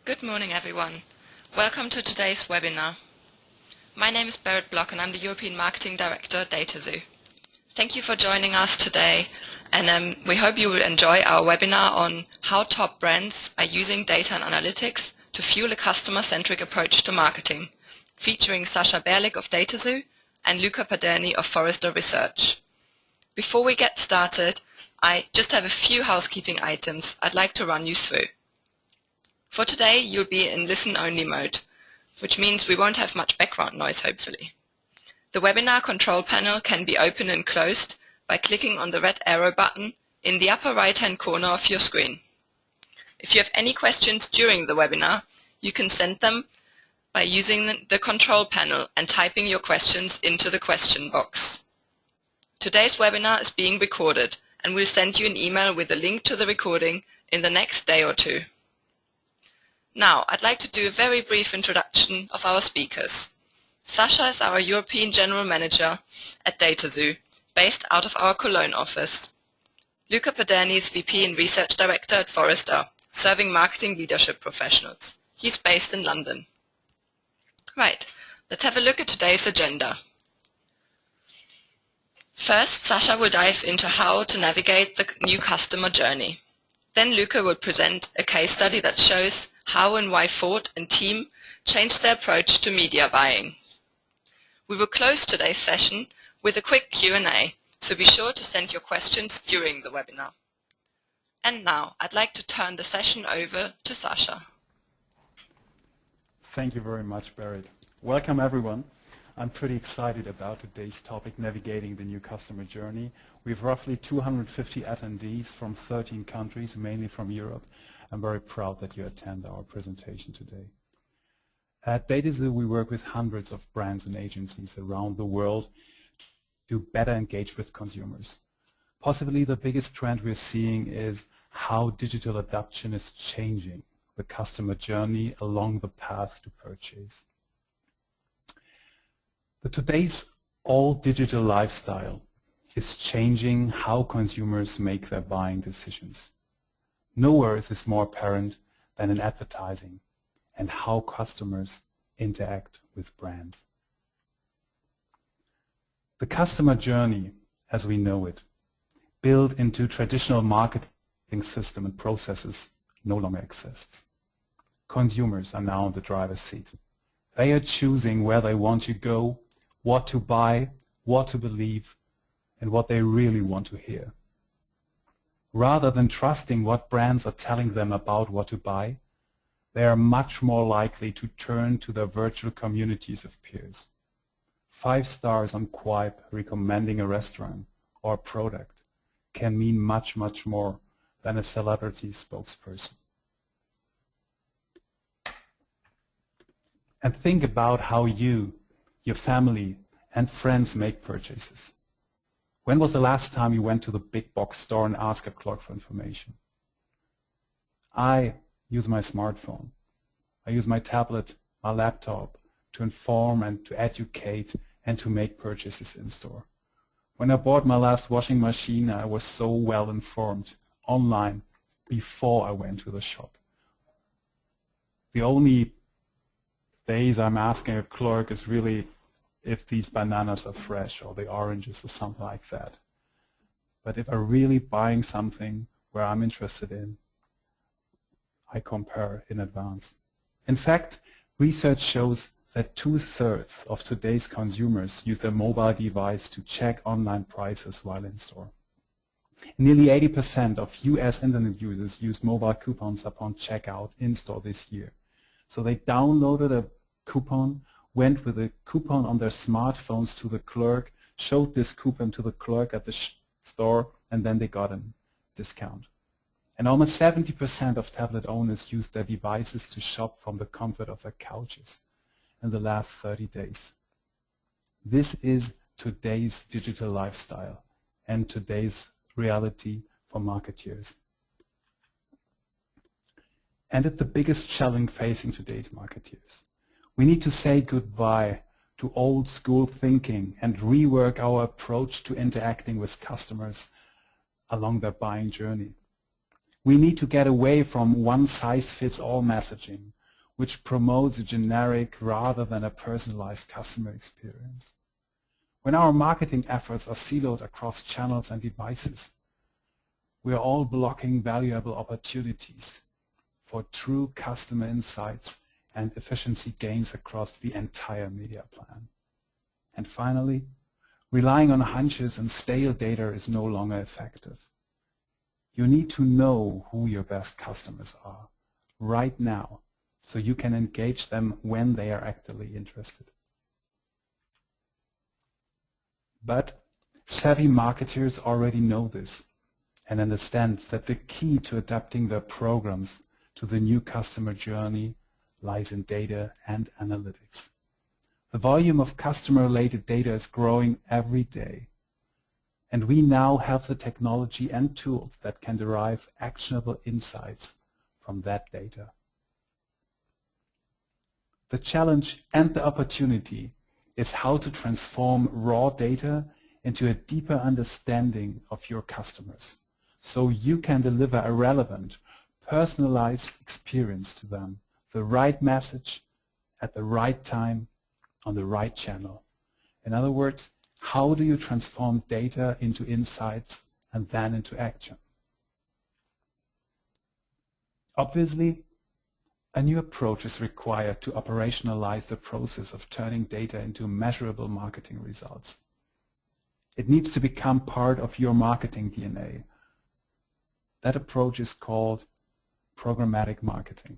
Good morning, everyone. Welcome to today's webinar. My name is Berit Block and I'm the European Marketing Director at DataXu. Thank you for joining us today, and we hope you will enjoy our webinar on how top brands are using data and analytics to fuel a customer-centric approach to marketing, featuring Sasha Berlik of DataXu and Luca Paderni of Forrester Research. Before we get started, I just have a few housekeeping items I'd like to run you through. For today, you'll be in listen-only mode, which means we won't have much background noise, hopefully. The webinar control panel can be opened and closed by clicking on the red arrow button in the upper right-hand corner of your screen. If you have any questions during the webinar, you can send them by using the control panel and typing your questions into the question box. Today's webinar is being recorded, and we'll send you an email with a link to the recording in the next day or two. Now, I'd like to do a very brief introduction of our speakers. Sasha is our European General Manager at DataXu, based out of our Cologne office. Luca Paderni is VP and Research Director at Forrester, serving marketing leadership professionals. He's based in London. Right, let's have a look at today's agenda. First, Sasha will dive into how to navigate the new customer journey. Then Luca will present a case study that shows how and why Ford and team changed their approach to media buying. We will close today's session with a quick Q&A, so be sure to send your questions during the webinar. And now, I'd like to turn the session over to Sasha. Thank you very much, Berit. Welcome, everyone. I'm pretty excited about today's topic, navigating the new customer journey. We have roughly 250 attendees from 13 countries, mainly from Europe. I'm very proud that you attend our presentation today. At DataXu, we work with hundreds of brands and agencies around the world to better engage with consumers. Possibly the biggest trend we're seeing is how digital adoption is changing the customer journey along the path to purchase. Today's all-digital lifestyle is changing how consumers make their buying decisions. Nowhere is this more apparent than in advertising and how customers interact with brands. The customer journey, as we know it, built into traditional marketing system and processes, no longer exists. Consumers are now in the driver's seat. They are choosing where they want to go, what to buy, what to believe, and what they really want to hear. Rather than trusting what brands are telling them about what to buy, they are much more likely to turn to their virtual communities of peers. 5 stars on Quip recommending a restaurant or a product can mean much, much more than a celebrity spokesperson. And think about how you, your family, and friends make purchases. When was the last time you went to the big box store and asked a clerk for information? I use my smartphone. I use my tablet, my laptop to inform and to educate and to make purchases in store. When I bought my last washing machine, I was so well informed online before I went to the shop. The only days I'm asking a clerk is really if these bananas are fresh or the oranges or something like that. But if I'm really buying something where I'm interested in, I compare in advance. In fact, research shows that 2/3 of today's consumers use their mobile device to check online prices while in store. Nearly 80% of US internet users use mobile coupons upon checkout in store this year. So they downloaded a coupon, went with a coupon on their smartphones to the clerk, showed this coupon to the clerk at the store, and then they got a discount. And almost 70% of tablet owners used their devices to shop from the comfort of their couches in the last 30 days. This is today's digital lifestyle and today's reality for marketeers. And it's the biggest challenge facing today's marketeers. We need to say goodbye to old school thinking and rework our approach to interacting with customers along their buying journey. We need to get away from one-size-fits-all messaging, which promotes a generic rather than a personalized customer experience. When our marketing efforts are siloed across channels and devices, we are all blocking valuable opportunities for true customer insights and efficiency gains across the entire media plan. And finally, relying on hunches and stale data is no longer effective. You need to know who your best customers are right now so you can engage them when they are actively interested. But savvy marketers already know this and understand that the key to adapting their programs to the new customer journey lies in data and analytics. The volume of customer-related data is growing every day, and we now have the technology and tools that can derive actionable insights from that data. The challenge and the opportunity is how to transform raw data into a deeper understanding of your customers, so you can deliver a relevant, personalized experience to them, the right message at the right time on the right channel. In other words, how do you transform data into insights and then into action? Obviously, a new approach is required to operationalize the process of turning data into measurable marketing results. It needs to become part of your marketing DNA. That approach is called programmatic marketing.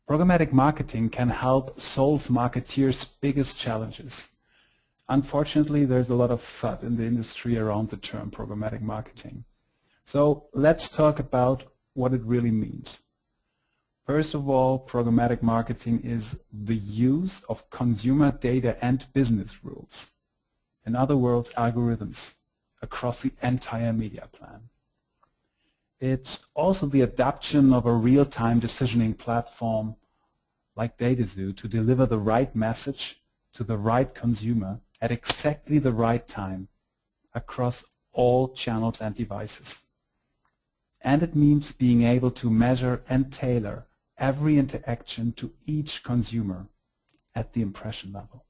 Programmatic marketing can help solve marketeers' biggest challenges. Unfortunately, there's a lot of FUD in the industry around the term programmatic marketing. So let's talk about what it really means. First of all, programmatic marketing is the use of consumer data and business rules. In other words, algorithms across the entire media plan. It's also the adoption of a real-time decisioning platform like DataXu to deliver the right message to the right consumer at exactly the right time across all channels and devices. And it means being able to measure and tailor every interaction to each consumer at the impression level.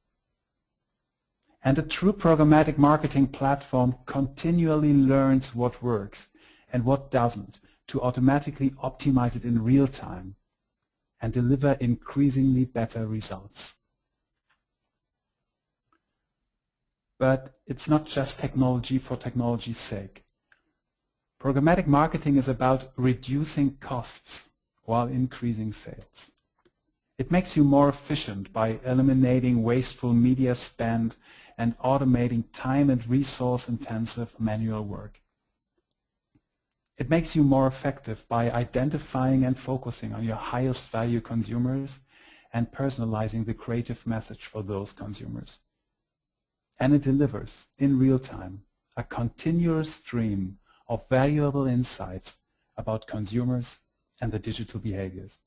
And a true programmatic marketing platform continually learns what works and what doesn't to automatically optimize it in real time and deliver increasingly better results. But it's not just technology for technology's sake. Programmatic marketing is about reducing costs while increasing sales. It makes you more efficient by eliminating wasteful media spend and automating time and resource-intensive manual work. It makes you more effective by identifying and focusing on your highest value consumers and personalizing the creative message for those consumers. And it delivers, in real time, a continuous stream of valuable insights about consumers and the digital behaviors.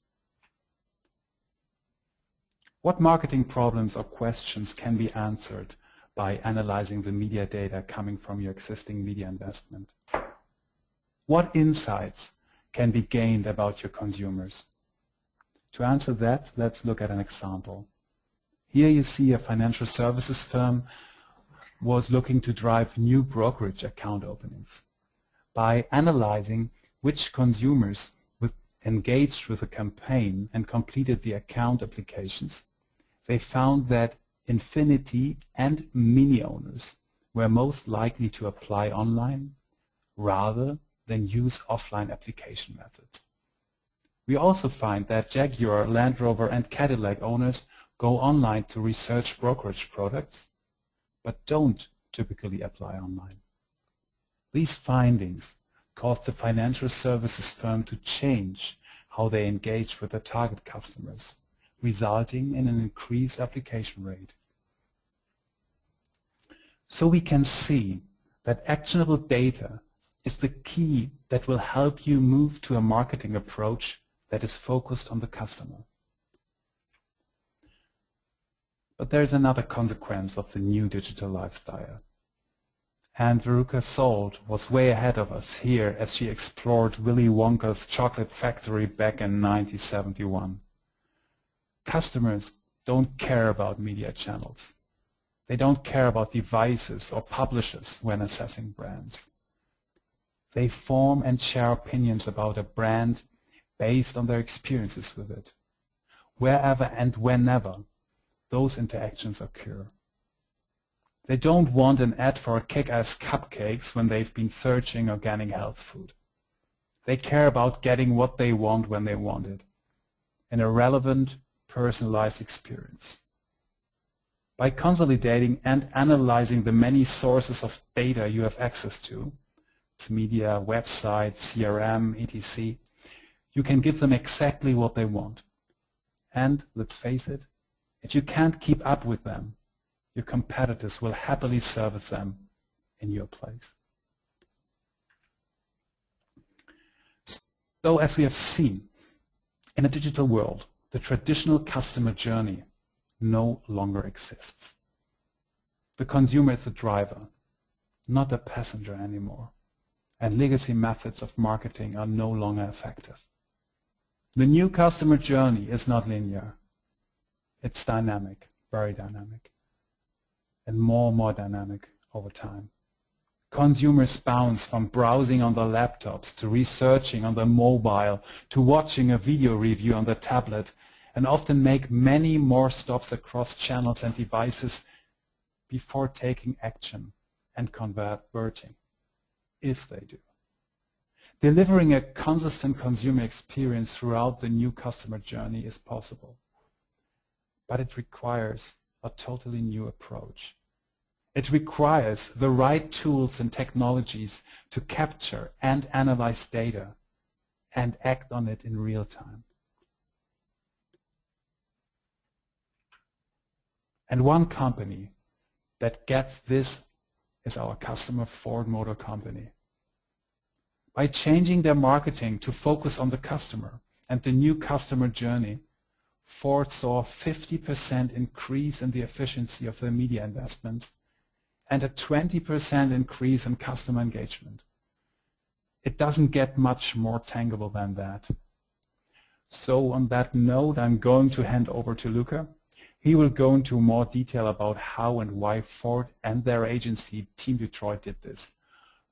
What marketing problems or questions can be answered by analyzing the media data coming from your existing media investment? What insights can be gained about your consumers? To answer that, let's look at an example. Here you see a financial services firm was looking to drive new brokerage account openings. By analyzing which consumers engaged with a campaign and completed the account applications, they found that Infinity and Mini owners were most likely to apply online rather than use offline application methods. We also find that Jaguar, Land Rover and Cadillac owners go online to research brokerage products, but don't typically apply online. These findings caused the financial services firm to change how they engage with their target customers, resulting in an increased application rate. So we can see that actionable data is the key that will help you move to a marketing approach that is focused on the customer. But there's another consequence of the new digital lifestyle. And Veruca Salt was way ahead of us here as she explored Willy Wonka's chocolate factory back in 1971. Customers don't care about media channels. They don't care about devices or publishers when assessing brands. They form and share opinions about a brand based on their experiences with it, wherever and whenever those interactions occur. They don't want an ad for kick-ass cupcakes when they've been searching organic health food. They care about getting what they want when they want it, in a relevant, personalized experience. By consolidating and analyzing the many sources of data you have access to, it's media, websites, CRM, etc., you can give them exactly what they want. And, let's face it, if you can't keep up with them, your competitors will happily service them in your place. So, as we have seen, in a digital world, the traditional customer journey no longer exists. The consumer is the driver, not a passenger anymore, and legacy methods of marketing are no longer effective. The new customer journey is not linear. It's dynamic, very dynamic, and more dynamic over time. Consumers bounce from browsing on their laptops to researching on their mobile to watching a video review on their tablet, and often make many more stops across channels and devices before taking action and converting, if they do. Delivering a consistent consumer experience throughout the new customer journey is possible, but it requires a totally new approach. It requires the right tools and technologies to capture and analyze data and act on it in real time. And one company that gets this is our customer, Ford Motor Company. By changing their marketing to focus on the customer and the new customer journey, Ford saw a 50% increase in the efficiency of their media investments and a 20% increase in customer engagement. It doesn't get much more tangible than that. So on that note, I'm going to hand over to Luca. He will go into more detail about how and why Ford and their agency, Team Detroit, did this.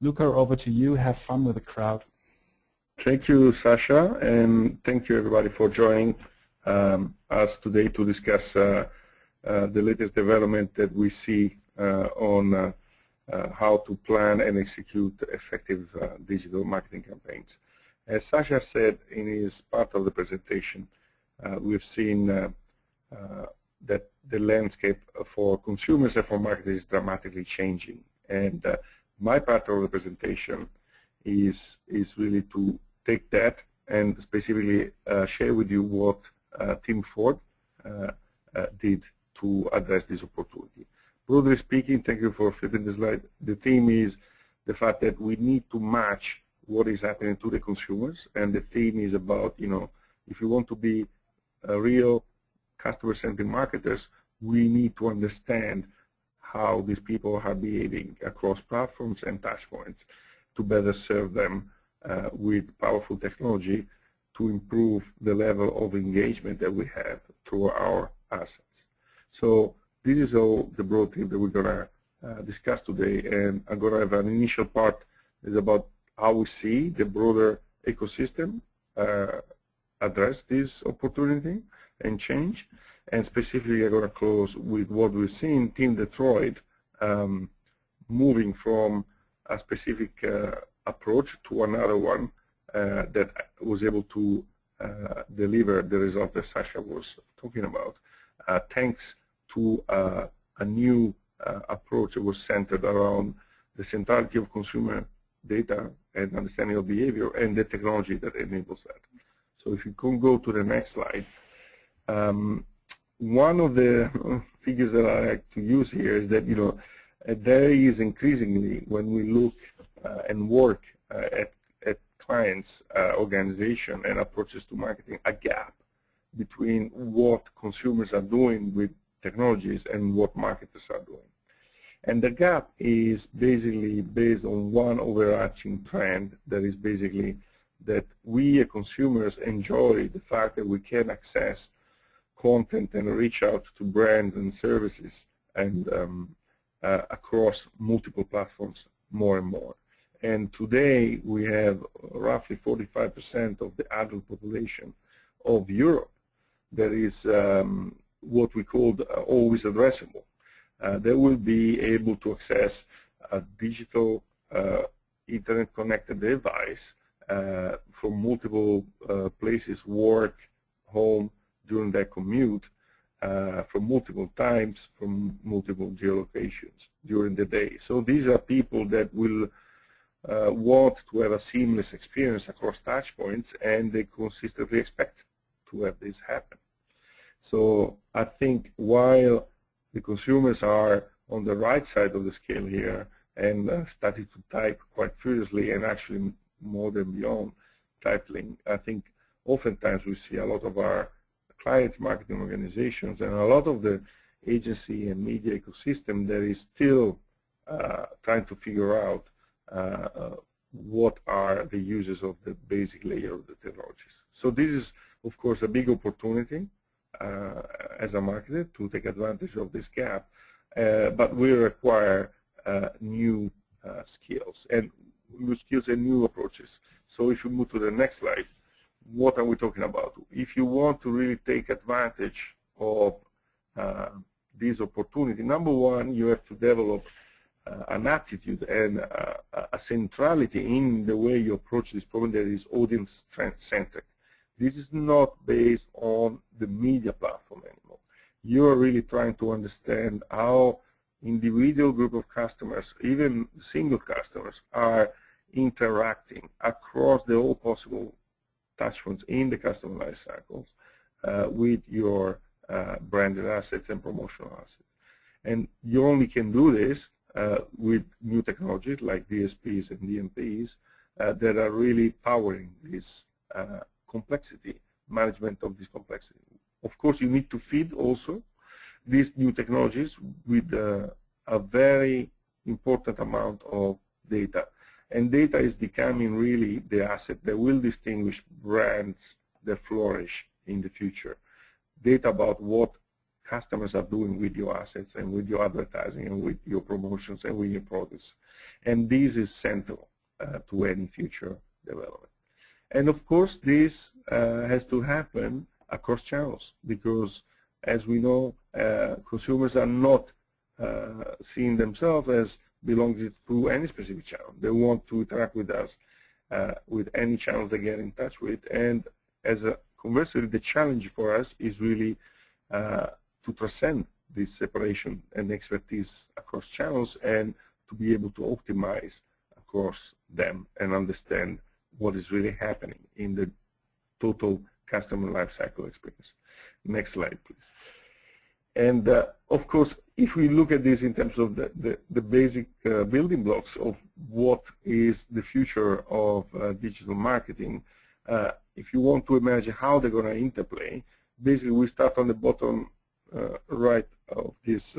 Luca, over to you. Have fun with the crowd. Thank you, Sasha, and thank you everybody for joining us today to discuss the latest development that we see on how to plan and execute effective digital marketing campaigns. As Sasha said in his part of the presentation, we've seen that the landscape for consumers and for marketers is dramatically changing. And my part of the presentation is really to take that and specifically share with you what Team Ford did to address this opportunity. Broadly speaking, thank you for flipping the slide. The theme is the fact that we need to match what is happening to the consumers, and the theme is about, if you want to be a real customer-centric marketers, we need to understand how these people are behaving across platforms and touchpoints to better serve them with powerful technology to improve the level of engagement that we have through our assets. So this is all the broad theme that we're going to discuss today, and I'm going to have an initial part is about how we see the broader ecosystem address this opportunity and change, and specifically I'm going to close with what we've seen Team Detroit moving from a specific approach to another one that was able to deliver the result that Sasha was talking about, thanks to a new approach that was centered around the centrality of consumer data and understanding of behavior and the technology that enables that. So if you can go to the next slide. One of the figures that I like to use here is that, there is increasingly, when we look and work at clients' organization and approaches to marketing, a gap between what consumers are doing with technologies and what marketers are doing. And the gap is basically based on one overarching trend that is basically that we as consumers enjoy the fact that we can access content and reach out to brands and services and across multiple platforms more and more. And today we have roughly 45% of the adult population of Europe that is what we call always addressable. They will be able to access a digital internet-connected device from multiple places, work, home, during their commute, from multiple times, from multiple geolocations during the day. So these are people that will want to have a seamless experience across touch points, and they consistently expect to have this happen. So I think while the consumers are on the right side of the scale here and starting to type quite furiously and actually more than beyond typing, I think oftentimes we see a lot of our clients, marketing organizations, and a lot of the agency and media ecosystem that is still trying to figure out what are the uses of the basic layer of the technologies. So this is, of course, a big opportunity as a marketer to take advantage of this gap, but we require new skills and new approaches. So if you move to the next slide, what are we talking about? If you want to really take advantage of this opportunity, number one, you have to develop an attitude and a centrality in the way you approach this problem that is audience-centric. This is not based on the media platform anymore. You are really trying to understand how individual group of customers, even single customers, are interacting across the all possible touchpoints in the customer life cycles with your branded assets and promotional assets. And you only can do this with new technologies like DSPs and DMPs that are really powering this complexity, management of this complexity. Of course, you need to feed also these new technologies with a very important amount of data. And data is becoming really the asset that will distinguish brands that flourish in the future. Data about what customers are doing with your assets and with your advertising and with your promotions and with your products. And this is central to any future development. And of course, this has to happen across channels because, as we know, consumers are not seeing themselves as belonging to any specific channel. They want to interact with us with any channel they get in touch with. And as a conversely, the challenge for us is really to transcend this separation and expertise across channels and to be able to optimize across them and understand what is really happening in the total customer lifecycle experience. Next slide, please. And of course, if we look at this in terms of the basic building blocks of what is the future of digital marketing, if you want to imagine how they're going to interplay, basically we start on the bottom right of this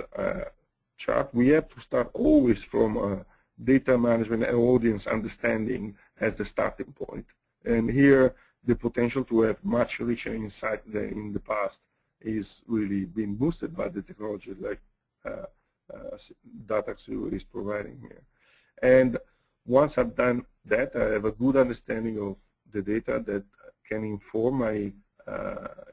chart. We have to start always from data management and audience understanding as the starting point. And here, the potential to have much richer insight than in the past is really being boosted by the technology like DataXu is providing here. And once I've done that, I have a good understanding of the data that can inform my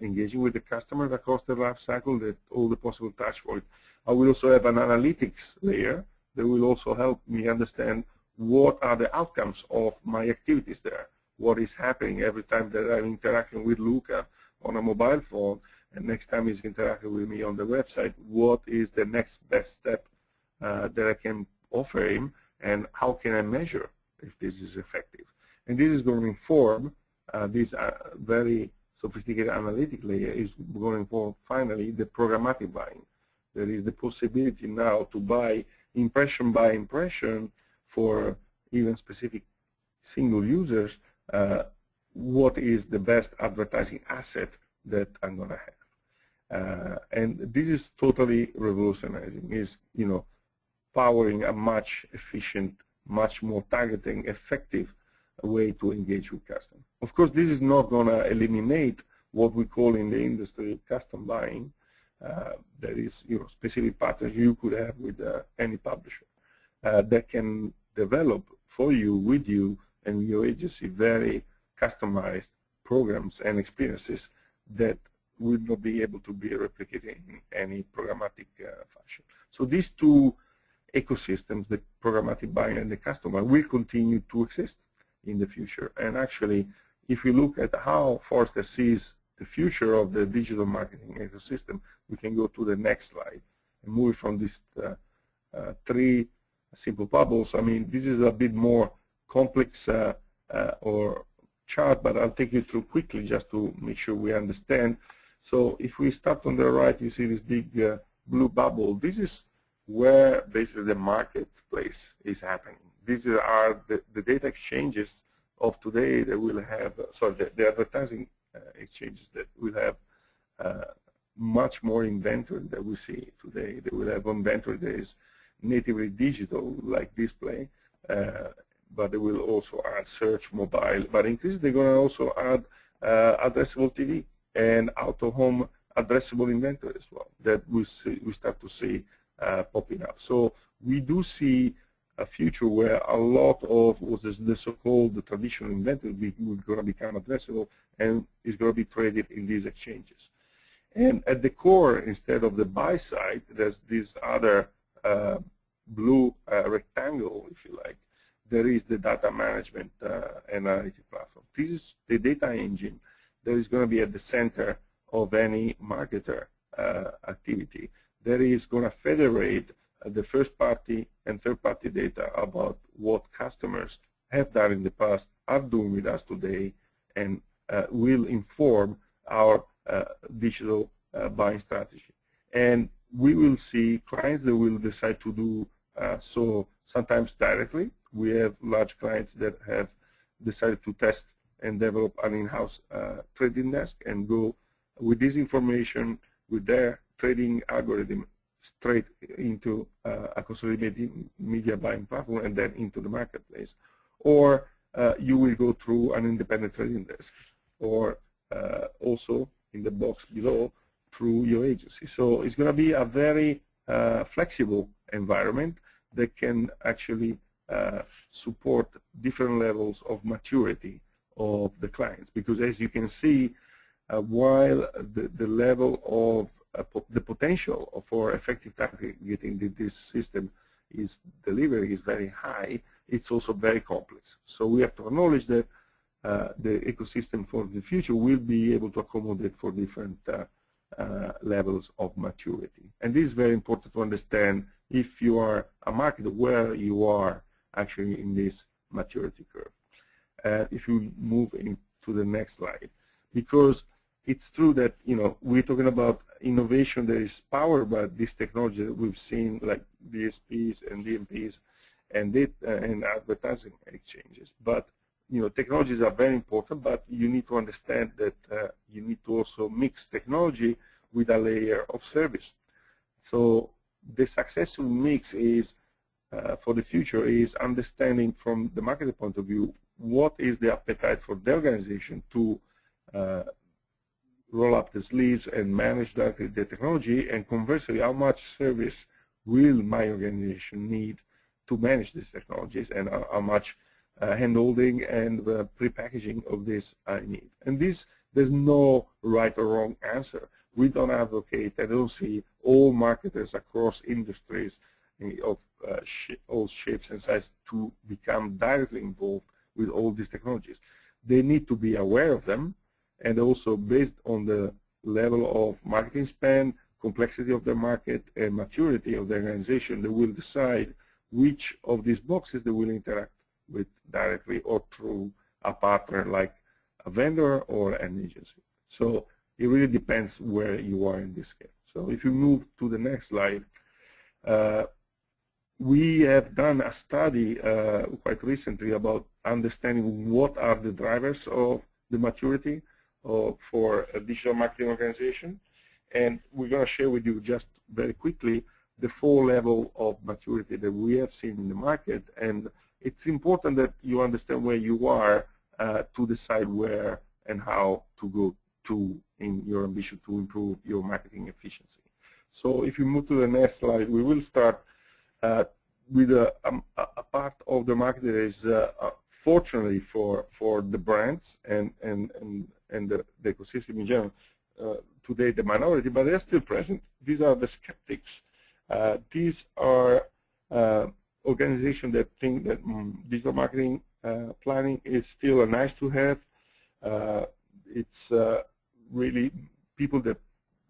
engaging with the customer across the life cycle, that all the possible touch points. I will also have an analytics layer that will also help me understand what are the outcomes of my activities there. What is happening every time that I'm interacting with Luca on a mobile phone, and next time he's interacting with me on the website, what is the next best step that I can offer him, and how can I measure if this is effective? And this is going to inform this very sophisticated analytic layer is going to inform finally the programmatic buying. There is the possibility now to buy impression by impression for even specific single users, what is the best advertising asset that I'm going to have. And this is totally revolutionizing. Is, you know, powering a much efficient, much more targeting, effective way to engage with customers. Of course, this is not going to eliminate what we call in the industry custom buying. That is, specific patterns you could have with any publisher that can develop for you, with you, and your agency very customized programs and experiences that will not be able to be replicated in any programmatic fashion. So these two ecosystems, the programmatic buying and the customer, will continue to exist in the future. And actually, if you look at how Forrester sees the future of the digital marketing ecosystem, we can go to the next slide and move from these three simple bubbles. I mean, this is a bit more complex or chart, but I'll take you through quickly just to make sure we understand. So if we start on the right, you see this big blue bubble. This is where basically the marketplace is happening. These are the data exchanges of today that will have, sorry, the advertising exchanges that will have much more inventory that we see today. They will have inventory that is natively digital, like display, but they will also add search, mobile, but increasingly they're going to also add addressable TV and out-of-home addressable inventory as well that we start to see popping up. So we do see a future where a lot of what is the so-called traditional inventory will going to become addressable and is going to be traded in these exchanges. And at the core, instead of the buy side, there's this other blue rectangle, if you like. There is the data management analytic platform. This is the data engine that is going to be at the center of any marketer activity. That is going to federate the first-party and third-party data about what customers have done in the past, are doing with us today, and will inform our digital buying strategy. And we will see clients that will decide to do so sometimes directly. We have large clients that have decided to test and develop an in-house trading desk and go with this information, with their trading algorithm, straight into a consolidated media buying platform and then into the marketplace. Or you will go through an independent trading desk, or also in the box below through your agency. So it's going to be a very flexible environment that can actually support different levels of maturity of the clients. Because as you can see, while the level of the potential for effective targeting that this system is delivering is very high, it's also very complex. So we have to acknowledge that the ecosystem for the future will be able to accommodate for different levels of maturity. And this is very important to understand if you are a marketer, where you are actually in this maturity curve. If you move into the next slide, because it's true that we're talking about innovation that is powered by this technology that we've seen, like DSPs and DMPs and advertising exchanges. But technologies are very important, but you need to understand that you need to also mix technology with a layer of service. So the successful mix is for the future is understanding from the marketing point of view what is the appetite for the organization to roll up the sleeves and manage the technology, and conversely, how much service will my organization need to manage these technologies, and how much hand-holding and pre-packaging of this I need. And there's no right or wrong answer. We don't advocate, I don't see all marketers across industries of all shapes and sizes to become directly involved with all these technologies. They need to be aware of them, and also based on the level of marketing spend, complexity of the market, and maturity of the organization, they will decide which of these boxes they will interact with directly or through a partner like a vendor or an agency. So it really depends where you are in this scale. So if you move to the next slide, we have done a study quite recently about understanding what are the drivers of the maturity for a digital marketing organization. And we're going to share with you just very quickly the 4 levels of maturity that we have seen in the market, and it's important that you understand where you are to decide where and how to go to in your ambition to improve your marketing efficiency. So if you move to the next slide, we will start with a part of the market that is fortunately for the brands and the ecosystem in general, today the minority, but they're still present. These are the skeptics. These are organizations that think that digital marketing planning is still a nice to have. It's really people that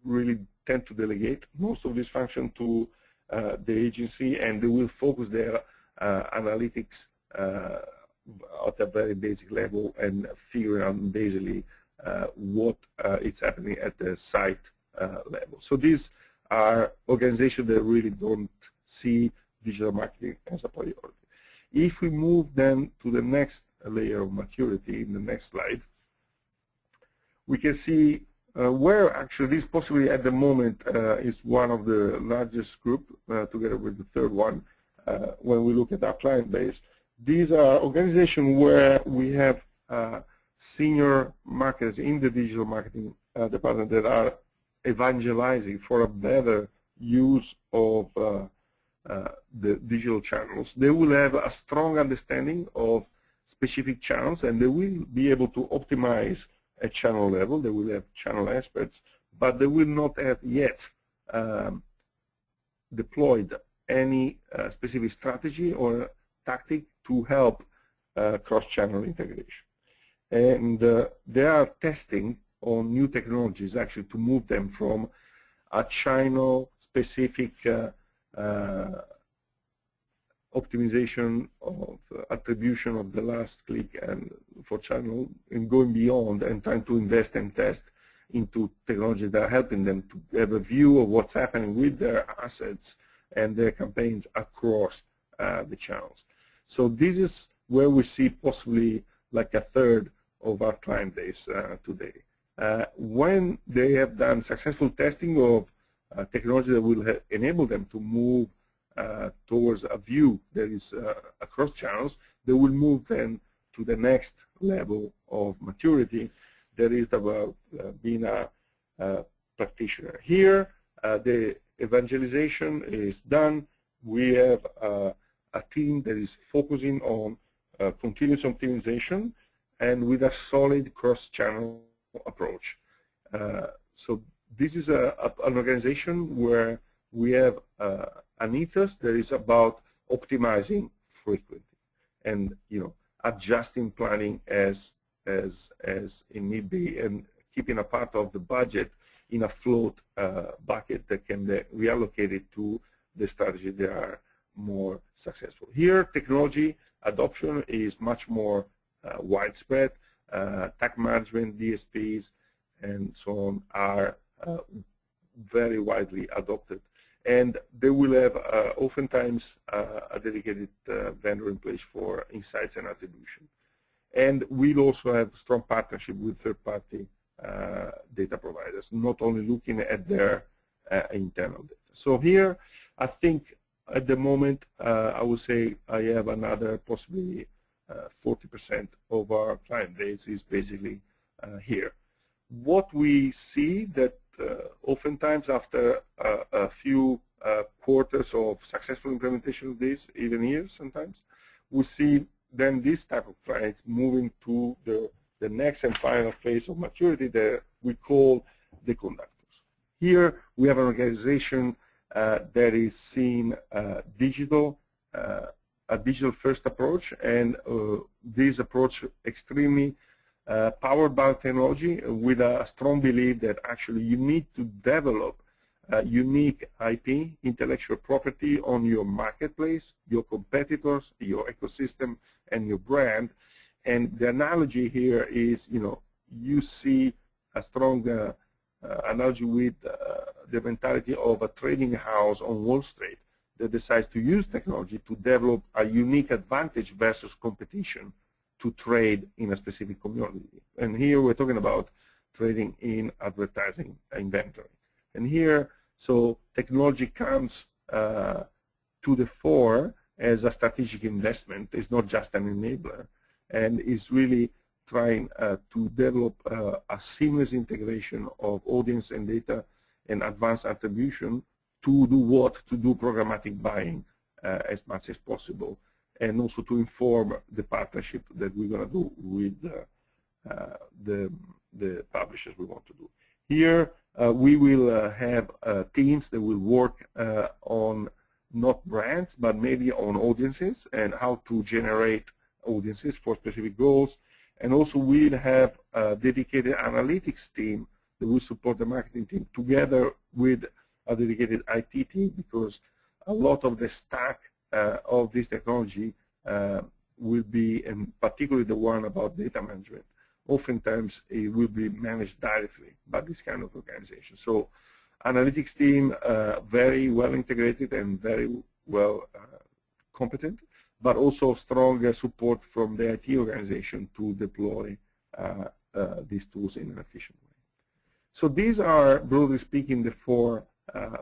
really tend to delegate most of this function to the agency, and they will focus their analytics at a very basic level and figure out basically what is happening at the site level. So these are organizations that really don't see digital marketing as a priority. If we move then to the next layer of maturity in the next slide, we can see where actually this possibly at the moment is one of the largest group together with the third one when we look at our client base. These are organizations where we have senior marketers in the digital marketing department that are evangelizing for a better use of the digital channels. They will have a strong understanding of specific channels, and they will be able to optimize at channel level. They will have channel experts, but they will not have yet deployed any specific strategy or tactic to help cross-channel integration. And they are testing on new technologies actually to move them from a channel-specific optimization of attribution of the last click and for channel, and going beyond and trying to invest and test into technologies that are helping them to have a view of what's happening with their assets and their campaigns across the channels. So this is where we see possibly like a third of our client base today. When they have done successful testing of technology that will enable them to move towards a view that is across channels, they will move then to the next level of maturity, that is about being a practitioner. Here, the evangelization is done. We have a team that is focusing on continuous optimization and with a solid cross-channel approach. So this is an organization where we have an ethos that is about optimizing frequently and adjusting planning as it need be, and keeping a part of the budget in a float bucket that can be reallocated to the strategy that are more successful. Here, technology adoption is much more widespread. Tag management, DSPs, and so on are very widely adopted. And they will have oftentimes a dedicated vendor in place for insights and attribution. And we'll also have strong partnership with third-party data providers, not only looking at their internal data. So here, I think at the moment, I would say I have another possibly 40% of our client base is basically here. What we see that oftentimes after a few quarters of successful implementation of this, even years sometimes, we see then this type of clients moving to the next and final phase of maturity that we call the conductors. Here we have an organization that is seeing a digital first approach, and this approach extremely powered by technology, with a strong belief that actually you need to develop unique IP, intellectual property on your marketplace, your competitors, your ecosystem, and your brand. And the analogy here is, you see a strong analogy with the mentality of a trading house on Wall Street that decides to use technology to develop a unique advantage versus competition to trade in a specific community. And here we're talking about trading in advertising inventory. And here, so technology comes to the fore as a strategic investment. It's not just an enabler, and is really trying to develop a seamless integration of audience and data and advanced attribution to do what? To do programmatic buying as much as possible, and also to inform the partnership that we're going to do with the publishers we want to do. Here we will have teams that will work on not brands, but maybe on audiences and how to generate audiences for specific goals. And also we'll have a dedicated analytics team that will support the marketing team together with a dedicated IT team, because a lot of the stack of this technology will be, and particularly the one about data management, oftentimes it will be managed directly by this kind of organization. So analytics team, very well integrated and very well competent, but also strong support from the IT organization to deploy these tools in an efficient way. So these are, broadly speaking, the four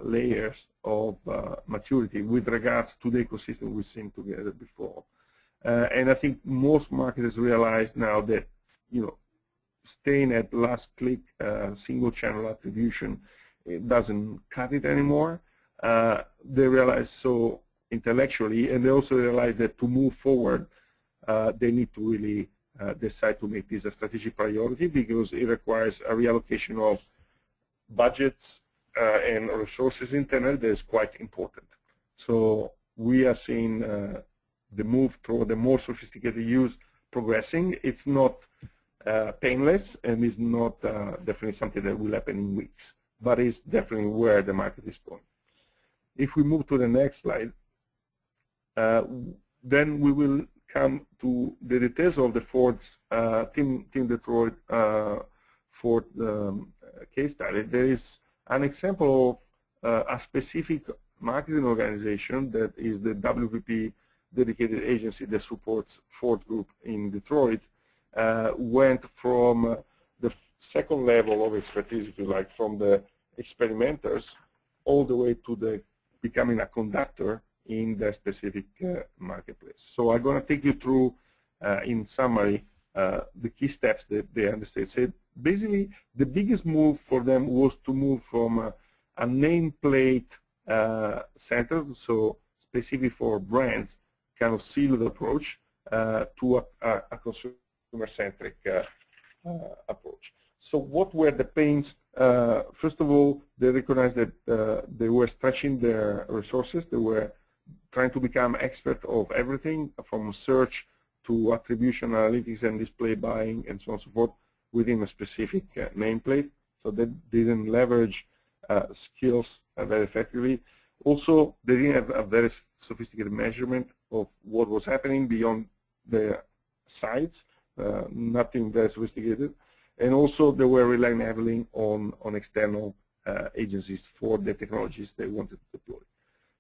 layers of maturity with regards to the ecosystem we've seen together before. And I think most marketers realize now that, you know, staying at last click single channel attribution, it doesn't cut it anymore. They realize so intellectually, and they also realize that to move forward, they need to really decide to make this a strategic priority, because it requires a reallocation of budgets and resources internally that is quite important. So we are seeing the move toward the more sophisticated use progressing. It's not painless, and it's not definitely something that will happen in weeks, but it's definitely where the market is going. If we move to the next slide, then we will come to the details of the Ford's Team Detroit Ford case study. There is an example of a specific marketing organization that is the WPP dedicated agency that supports Ford Group in Detroit. Went from the second level of expertise, if you like, from the experimenters all the way to the becoming a conductor in the specific marketplace. So I'm going to take you through, in summary, the key steps that they understand. So basically, the biggest move for them was to move from a nameplate center, so specific for brands, kind of siloed approach, to a consumer-centric approach. So what were the pains? First of all, they recognized that they were stretching their resources. They were trying to become expert of everything from search to attribution, analytics, and display buying, and so on and so forth within a specific nameplate. So they didn't leverage skills very effectively. Also, they didn't have a very sophisticated measurement of what was happening beyond the sites, nothing very sophisticated. And also, they were relying heavily on external agencies for the technologies they wanted to deploy.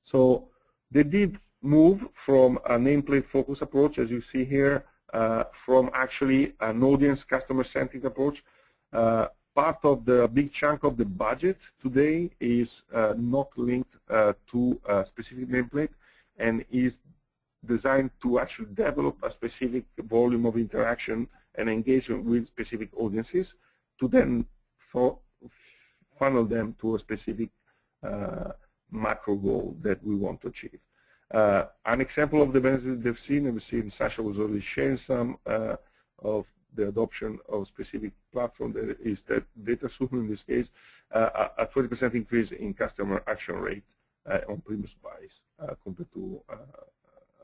So they did move from a nameplate focus approach, as you see here, from actually an audience customer-centric approach. Part of the big chunk of the budget today is not linked to a specific nameplate, and is designed to actually develop a specific volume of interaction and engagement with specific audiences to then funnel them to a specific macro goal that we want to achieve. An example of the benefits they've seen, and we've seen Sasha was already sharing some of the adoption of specific platform, that is that DataXu in this case, a 20% increase in customer action rate on previous buys compared to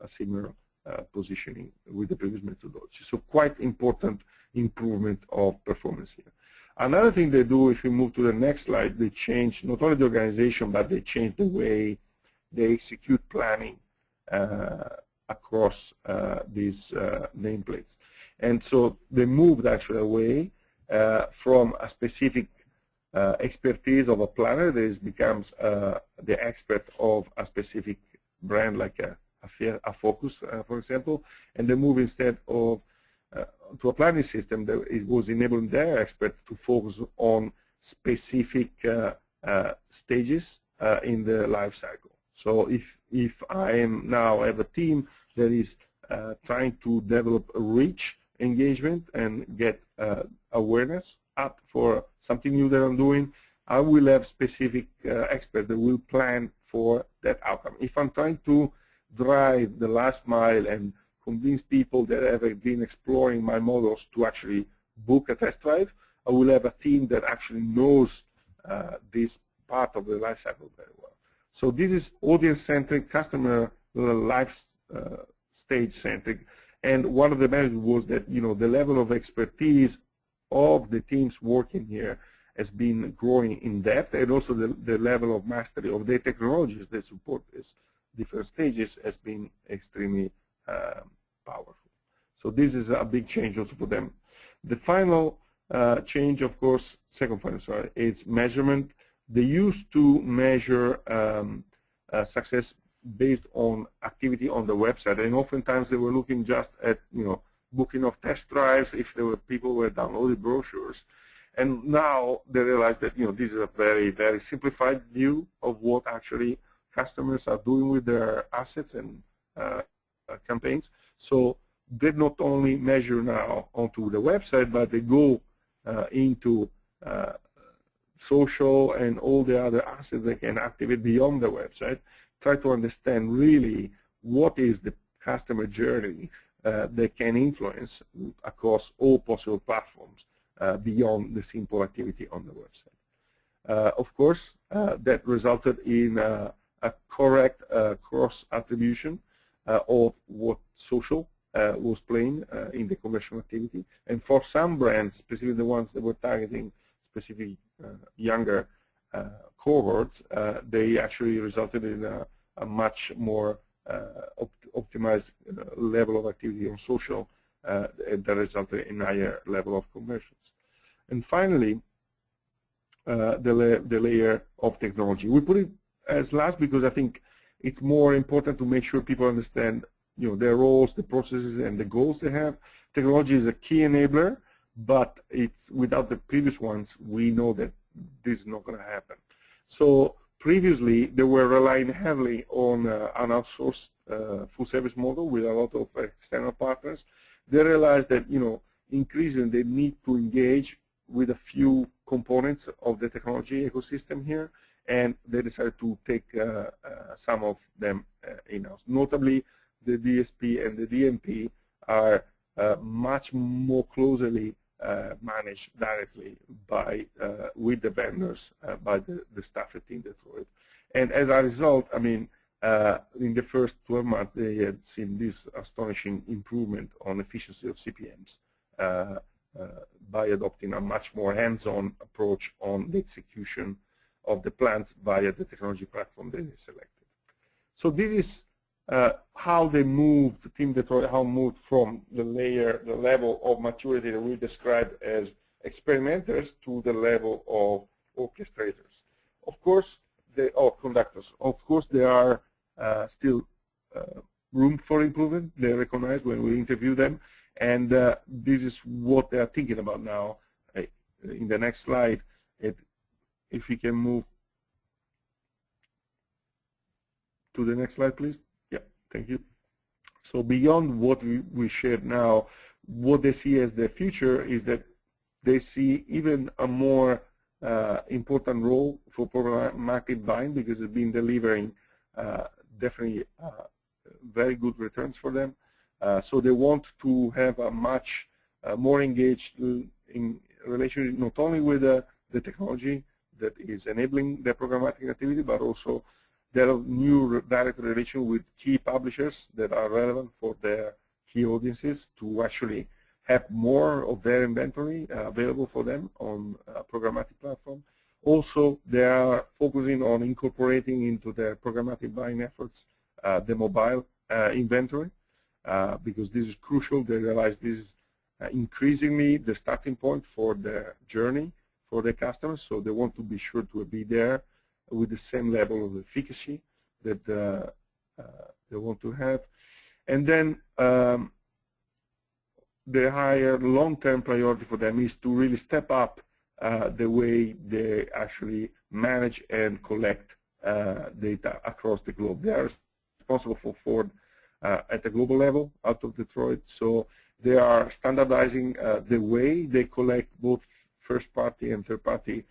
a similar positioning with the previous methodology. So quite important improvement of performance here. Another thing they do, if we move to the next slide, they change not only the organization, but they change the way they execute planning across these nameplates. And so they moved actually away from a specific expertise of a planner that becomes the expert of a specific brand, like a Focus, for example, and they move instead of to a planning system that was enabling their expert to focus on specific stages in the life cycle. So if I am now have a team that is trying to develop a rich engagement and get awareness up for something new that I'm doing, I will have specific experts that will plan for that outcome. If I'm trying to drive the last mile and convince people that have been exploring my models to actually book a test drive, I will have a team that actually knows this part of the life cycle very well. So this is audience-centric, customer life stage-centric, and one of the benefits was that the level of expertise of the teams working here has been growing in depth, and also the level of mastery of the technologies that support these different stages has been extremely powerful. So this is a big change also for them. The final change, of course, second final, sorry, is measurement. They used to measure success based on activity on the website, and oftentimes they were looking just at booking of test drives if there were people who were downloading brochures. And now they realize that this is a very, very simplified view of what actually customers are doing with their assets and campaigns. So they not only measure now onto the website, but they go into social and all the other assets they can activate beyond the website, try to understand really what is the customer journey they can influence across all possible platforms beyond the simple activity on the website. Of course, that resulted in a correct cross-attribution of what social was playing in the conversion activity. And for some brands, especially the ones that were targeting specific younger cohorts, they actually resulted in a much more optimized level of activity on social that resulted in higher level of conversions. And finally, the layer of technology. We put it as last because I think it's more important to make sure people understand their roles, the processes, and the goals they have. Technology is a key enabler, but it's without the previous ones, we know that this is not going to happen. So previously, they were relying heavily on an outsourced full-service model with a lot of external partners. They realized that increasingly they need to engage with a few components of the technology ecosystem here, and they decided to take some of them in-house. Notably, the DSP and the DMP are much more closely managed directly by with the vendors by the staff at Team Detroit. And as a result, I mean, in the first 12 months, they had seen this astonishing improvement on efficiency of CPMs by adopting a much more hands-on approach on the execution of the plans via the technology platform they selected. So this is how they moved, Team Detroit, how moved from the level of maturity that we described as experimenters to the level of orchestrators. Of course, conductors. Of course, there are still room for improvement. They recognize when we interview them, and this is what they are thinking about now. In the next slide, if we can move to the next slide, please. Yeah, thank you. So beyond what we shared now, what they see as the future is that they see even a more important role for programmatic buying, because it's been delivering definitely very good returns for them. So they want to have a much more engaged in relationship not only with the technology that is enabling their programmatic activity, but also their new direct relation with key publishers that are relevant for their key audiences to actually have more of their inventory available for them on a programmatic platform. Also, they are focusing on incorporating into their programmatic buying efforts the mobile inventory because this is crucial. They realize this is increasingly the starting point for their journey for their customers, so they want to be sure to be there with the same level of efficacy that they want to have. And then the higher long-term priority for them is to really step up the way they actually manage and collect data across the globe. They are responsible for Ford at a global level out of Detroit. So they are standardizing the way they collect both first-party and third-party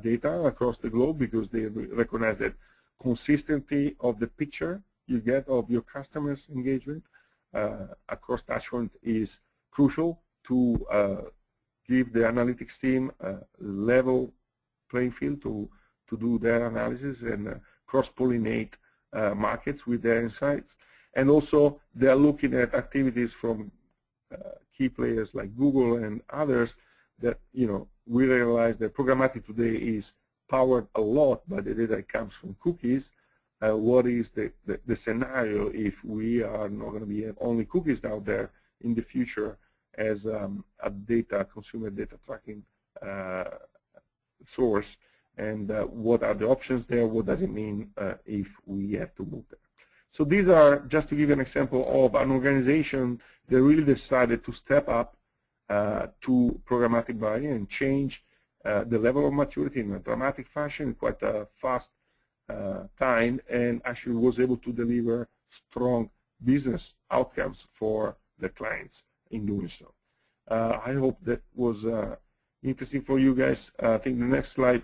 data across the globe, because they recognize that consistency of the picture you get of your customers' engagement across touchpoint is crucial to give the analytics team a level playing field to do their analysis and cross-pollinate markets with their insights. And also, they're looking at activities from key players like Google and others that, we realize that programmatic today is powered a lot by the data that comes from cookies. What is the scenario if we are not going to be only cookies out there in the future as a consumer data tracking source, and what are the options there? What does it mean if we have to move there? So these are, just to give you an example of an organization that really decided to step up to programmatic buying and change the level of maturity in a dramatic fashion, quite a fast time, and actually was able to deliver strong business outcomes for the clients in doing so. I hope that was interesting for you guys. I think the next slide,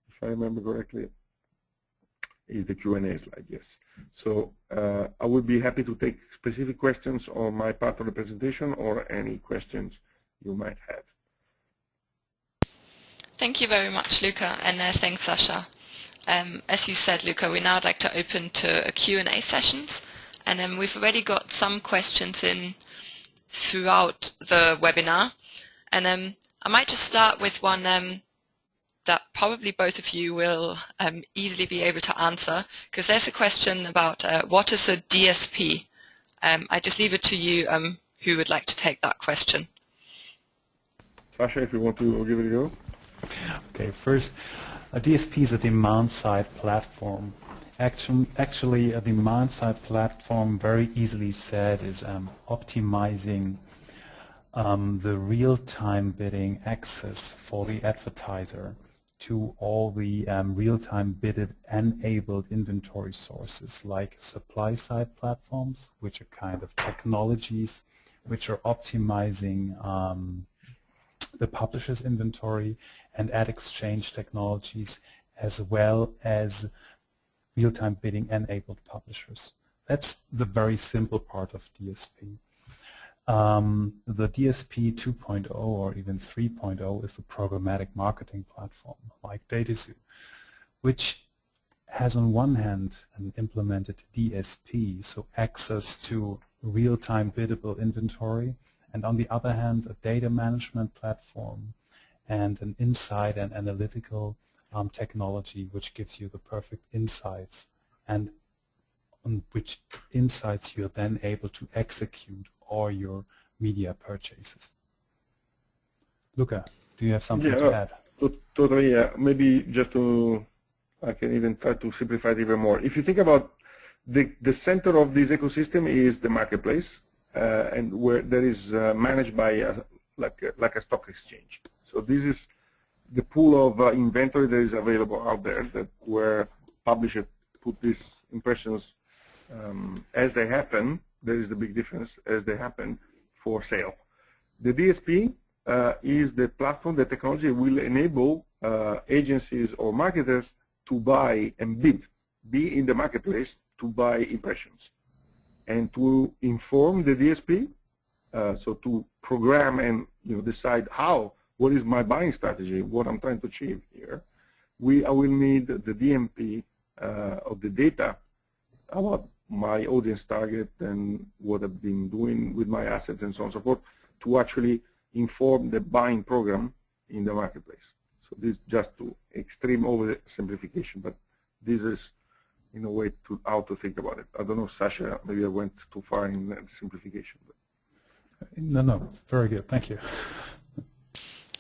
if I remember correctly, is the Q&A slide, yes. So I would be happy to take specific questions on my part of the presentation or any questions you might have. Thank you very much, Luca, and thanks, Sasha. As you said, Luca, we now would like to open to a Q&A sessions, and we've already got some questions in throughout the webinar, and I might just start with one that probably both of you will easily be able to answer, because there's a question about what is a DSP. I just leave it to you who would like to take that question. Sasha, if you want to give it a go. Okay, first, a DSP is a demand-side platform. Actually, a demand-side platform, very easily said, is optimizing the real-time bidding access for the advertiser to all the real-time bidded enabled inventory sources like supply-side platforms, which are kind of technologies which are optimizing the publisher's inventory, and ad exchange technologies, as well as real-time bidding enabled publishers. That's the very simple part of DSP. The DSP 2.0 or even 3.0 is the programmatic marketing platform like DataXu, which has on one hand an implemented DSP, so access to real-time biddable inventory, and on the other hand a data management platform and an insight and analytical technology which gives you the perfect insights, and on which insights you're then able to execute all your media purchases. Luca, do you have something to add? Totally, yeah. Maybe just to, I can even try to simplify it even more. If you think about the center of this ecosystem is the marketplace, and where that is managed by like a stock exchange. So this is the pool of inventory that is available out there, that where publishers put these impressions as they happen. There is a big difference as they happen for sale. The DSP is the platform, the technology will enable agencies or marketers to buy and be in the marketplace to buy impressions, and to inform the DSP, so to program and decide what is my buying strategy, what I'm trying to achieve here. I will need the DMP of the data about my audience target and what I've been doing with my assets and so on and so forth to actually inform the buying program in the marketplace. So this is just to extreme oversimplification, but this is in a way to how to think about it. I don't know, Sasha, maybe I went too far in that simplification. But. No, very good, thank you.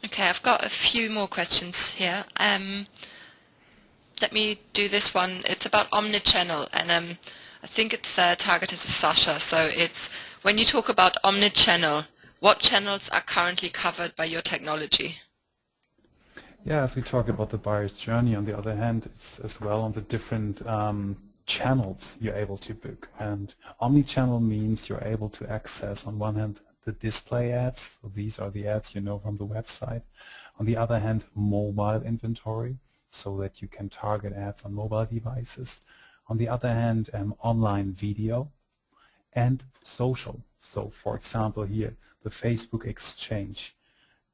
Okay, I've got a few more questions here. Let me do this one. It's about omnichannel, and I think it's targeted to Sasha. So it's, when you talk about omnichannel, what channels are currently covered by your technology? Yeah, as we talk about the buyer's journey, on the other hand, it's as well on the different channels you're able to book. And omni-channel means you're able to access, on one hand, the display ads. So these are the ads you know from the website. On the other hand, mobile inventory, so that you can target ads on mobile devices. On the other hand, online video and social. So for example here, the Facebook exchange.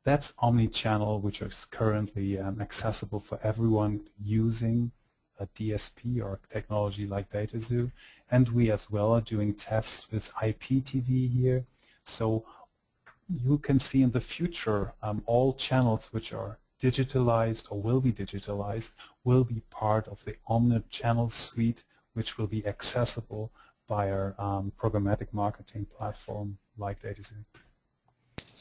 That's omni-channel, which is currently accessible for everyone using a DSP or technology like DataXu. And we as well are doing tests with IPTV here. So you can see in the future all channels which are digitalized or will be digitalized will be part of the omni-channel suite, which will be accessible by our programmatic marketing platform like DataXu.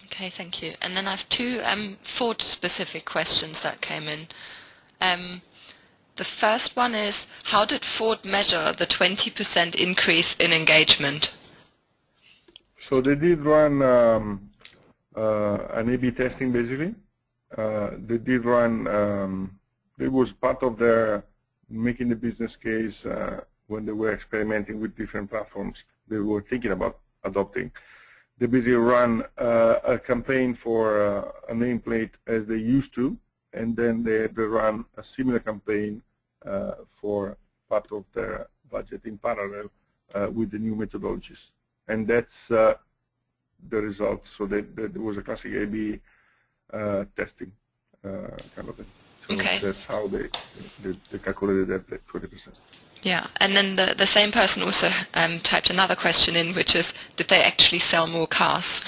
Okay, thank you. And then I have two Ford-specific questions that came in. The first one is, how did Ford measure the 20% increase in engagement? So they did run an A/B testing, basically. They did run, it was part of their making the business case when they were experimenting with different platforms they were thinking about adopting. They basically run a campaign for a nameplate as they used to, and then they run a similar campaign for part of their budget in parallel with the new methodologies. And that's the results. So there was a classic A/B testing kind of thing. So okay. That's how they calculated that 20%. Yeah, and then the same person also typed another question in, which is, did they actually sell more cars?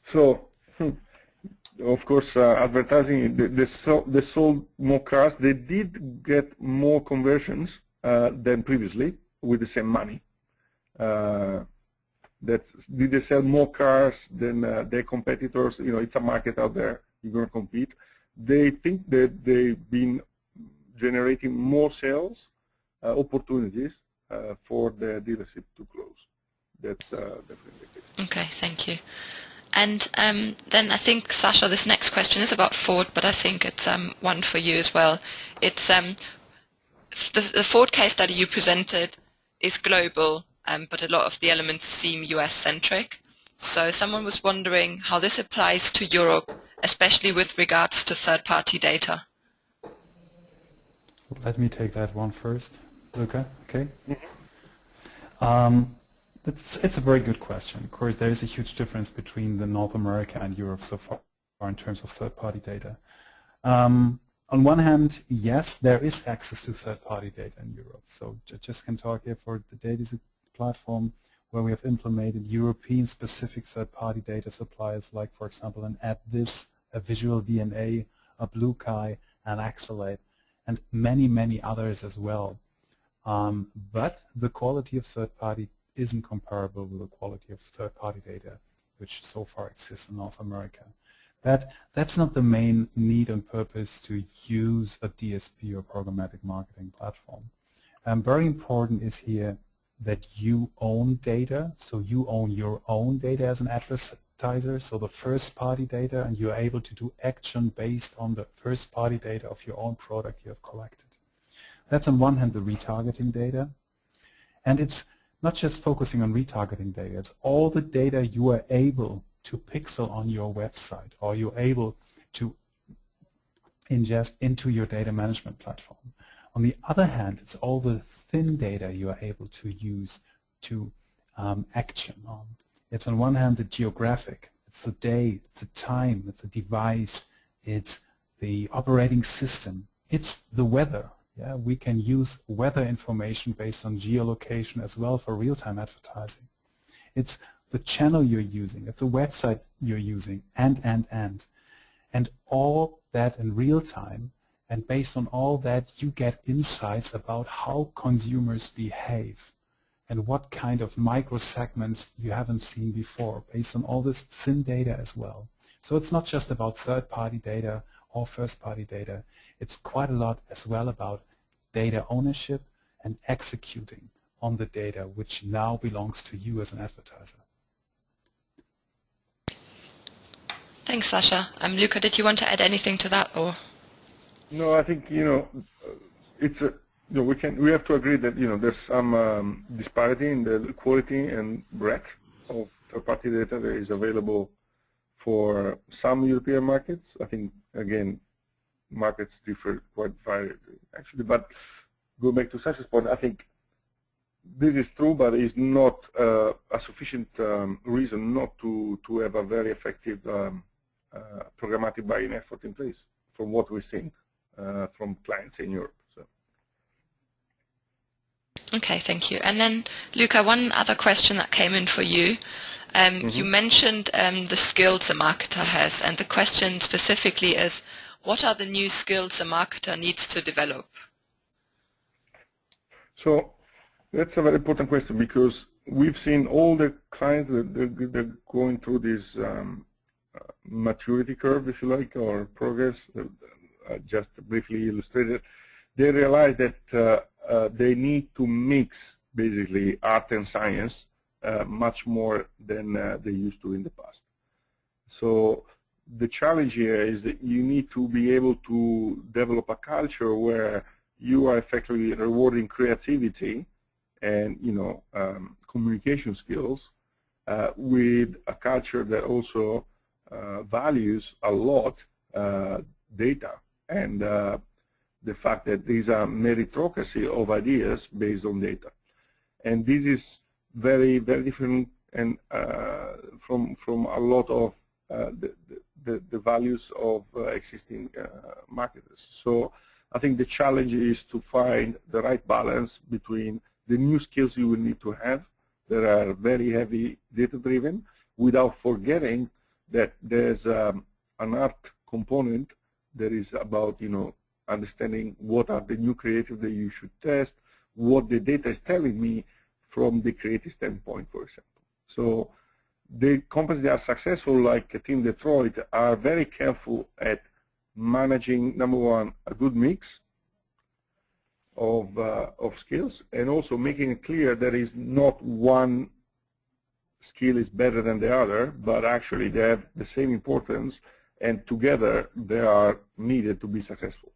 So, of course, advertising, they sold more cars. They did get more conversions than previously with the same money. Did they sell more cars than their competitors? You know, it's a market out there. You're going to compete. They think that they've been generating more sales opportunities for the dealership to close. That's definitely the case. Okay, thank you. And then I think, Sasha, this next question is about Ford, but I think it's one for you as well. It's the Ford case study you presented is global, but a lot of the elements seem US-centric. So someone was wondering how this applies to Europe, especially with regards to third-party data. Let me take that one first, Luca. Okay. It's a very good question. Of course, there is a huge difference between the North America and Europe so far in terms of third-party data. On one hand, yes, there is access to third-party data in Europe. So I just can talk here for the DataXu platform, where we have implemented European-specific third-party data suppliers, like, for example, an AddThis, a Visual DNA, a BlueKai, an Accelerate, and many, many others as well. But the quality of third-party isn't comparable with the quality of third-party data, which so far exists in North America. That's not the main need and purpose to use a DSP or programmatic marketing platform. Very important is here that you own data, so you own your own data as an advertiser, so the first-party data, and you're able to do action based on the first-party data of your own product you have collected. That's on one hand the retargeting data, and it's not just focusing on retargeting data, it's all the data you are able to pixel on your website, or you're able to ingest into your data management platform. On the other hand, it's all the thin data you are able to use to action on. It's on one hand the geographic, it's the day, it's the time, it's the device, it's the operating system, it's the weather. Yeah, we can use weather information based on geolocation as well for real-time advertising. It's the channel you're using, it's the website you're using, and all that in real time. And based on all that, you get insights about how consumers behave and what kind of microsegments you haven't seen before, based on all this thin data as well. So it's not just about third-party data or first-party data. It's quite a lot as well about data ownership and executing on the data, which now belongs to you as an advertiser. Thanks, Sasha. Luca, did you want to add anything to that, or? No, I think it's we have to agree that there's some disparity in the quality and breadth of third-party data that is available for some European markets. I think again, markets differ quite widely actually. But go back to Sasha's point, I think this is true, but it's not a sufficient reason not to have a very effective programmatic buying effort in place, from what we're seeing from clients in Europe. So. Okay, thank you. And then, Luca, one other question that came in for you. You mentioned the skills a marketer has, and the question specifically is, what are the new skills a marketer needs to develop? So that's a very important question, because we've seen all the clients that they're going through this maturity curve, if you like, or progress. Just briefly illustrated, they realize that they need to mix basically art and science much more than they used to in the past. So the challenge here is that you need to be able to develop a culture where you are effectively rewarding creativity and communication skills with a culture that also values a lot data and the fact that these are meritocracy of ideas based on data. And this is very, very different and from a lot of the values of existing marketers. So I think the challenge is to find the right balance between the new skills you will need to have that are very heavy data-driven, without forgetting that there's an art component that is about understanding what are the new creative that you should test, what the data is telling me from the creative standpoint, for example. So the companies that are successful, like Team Detroit, are very careful at managing, number one, a good mix of skills, and also making it clear there is not one skill is better than the other, but actually they have the same importance, and together they are needed to be successful.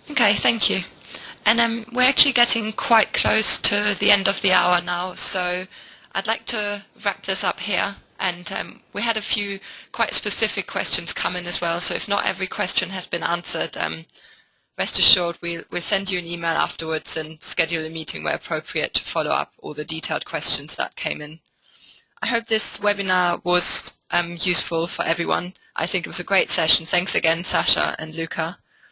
Okay, thank you. And we're actually getting quite close to the end of the hour now, so I'd like to wrap this up here. And we had a few quite specific questions come in as well, so if not every question has been answered, rest assured we'll send you an email afterwards and schedule a meeting where appropriate to follow up all the detailed questions that came in. I hope this webinar was useful for everyone. I think it was a great session. Thanks again, Sasha and Luca.